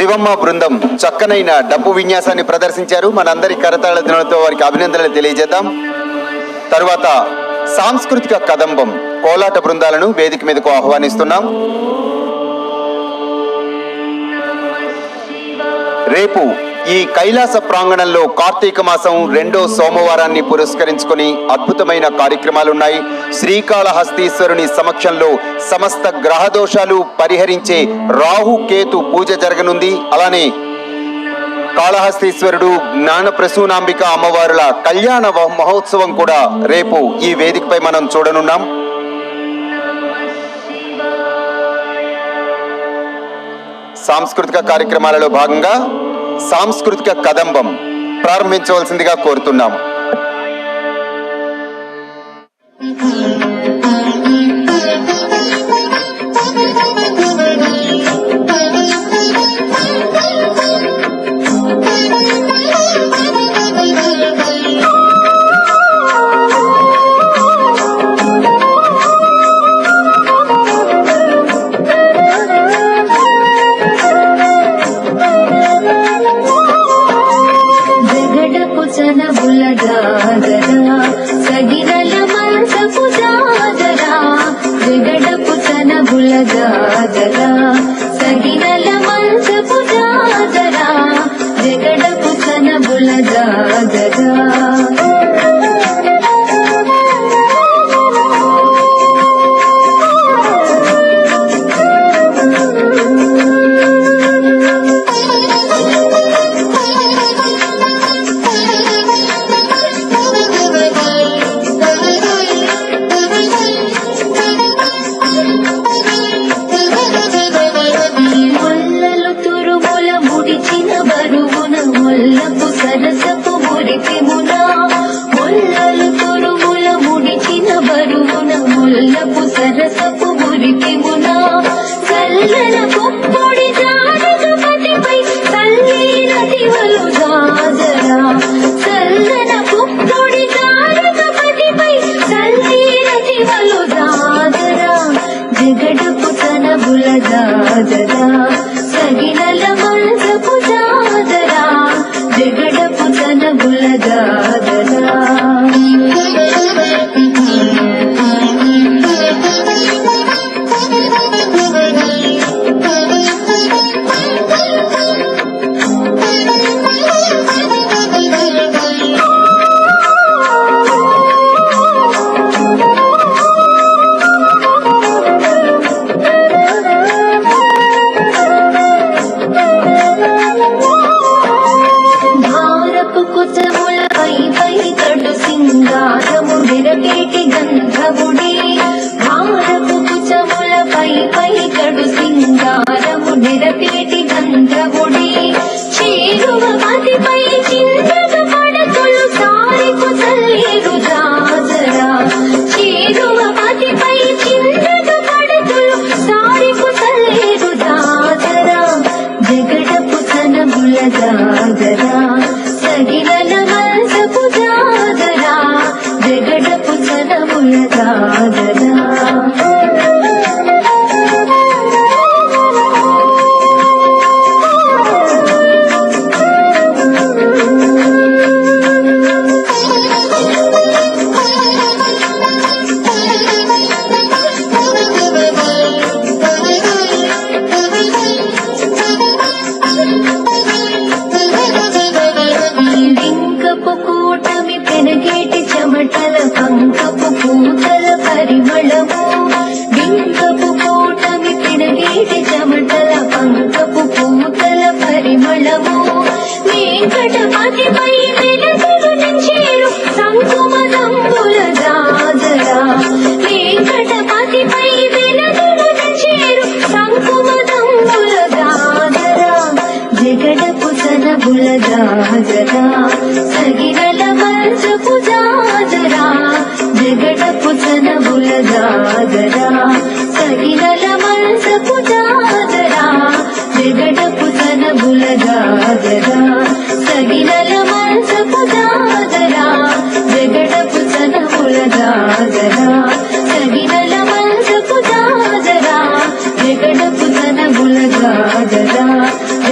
శివమ్మ బృందం చక్కనైన డప్పు విన్యాసాన్ని ప్రదర్శించారు. మనందరి కరతాళ ధ్వనులతో వారికి అభినందనలు తెలియజేద్దాం. తరువాత సాంస్కృతిక కదంబం కోలాట బృందాలను వేదిక మీదకు ఆహ్వానిస్తున్నాం. రేపు ఈ కైలాస ప్రాంగణంలో కార్తీక మాసం 2వ సోమవారాన్ని పురస్కరించుకొని అద్భుతమైన కార్యక్రమాలున్నాయి. శ్రీకాళహస్తీశ్వరుని సమక్షంలో సమస్త గ్రహదోషాలు పరిహరించే రాహుకేతు పూజ జరగనుంది. అలానే కాళహస్తీశ్వరుడు జ్ఞాన ప్రసూనాంబిక అమ్మవారుల కళ్యాణ మహోత్సవం కూడా రేపు ఈ వేదికపై మనం చూడనున్నాం. సాంస్కృతిక కార్యక్రమాలలో భాగంగా సాంస్కృతిక కదంబం ప్రారంభించవలసిందిగా కోరుతున్నాం.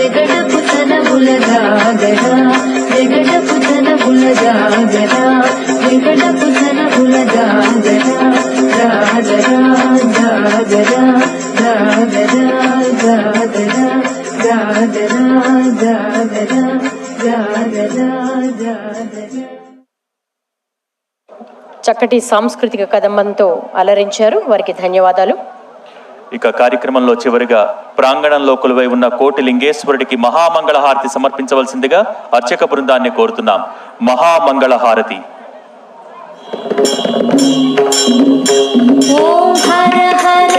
జగడ జాగరా వెంకటపు సనపుల జాగరా జాగరా జాగరా జాగరా జాగరా జాగరా జాగరా జాగరా జాగరా. చక్కటి సాంస్కృతిక కదంబంతో అలరించారు, వారికి ధన్యవాదాలు. ఇక కార్యక్రమంలో చివరిగా ప్రాంగణంలో కొలువై ఉన్న కోటి లింగేశ్వరుడికి మహామంగళహారతి సమర్పించవలసిందిగా అర్చక బృందాన్ని కోరుతున్నాం. మహామంగళహారతి. ఓం హర హర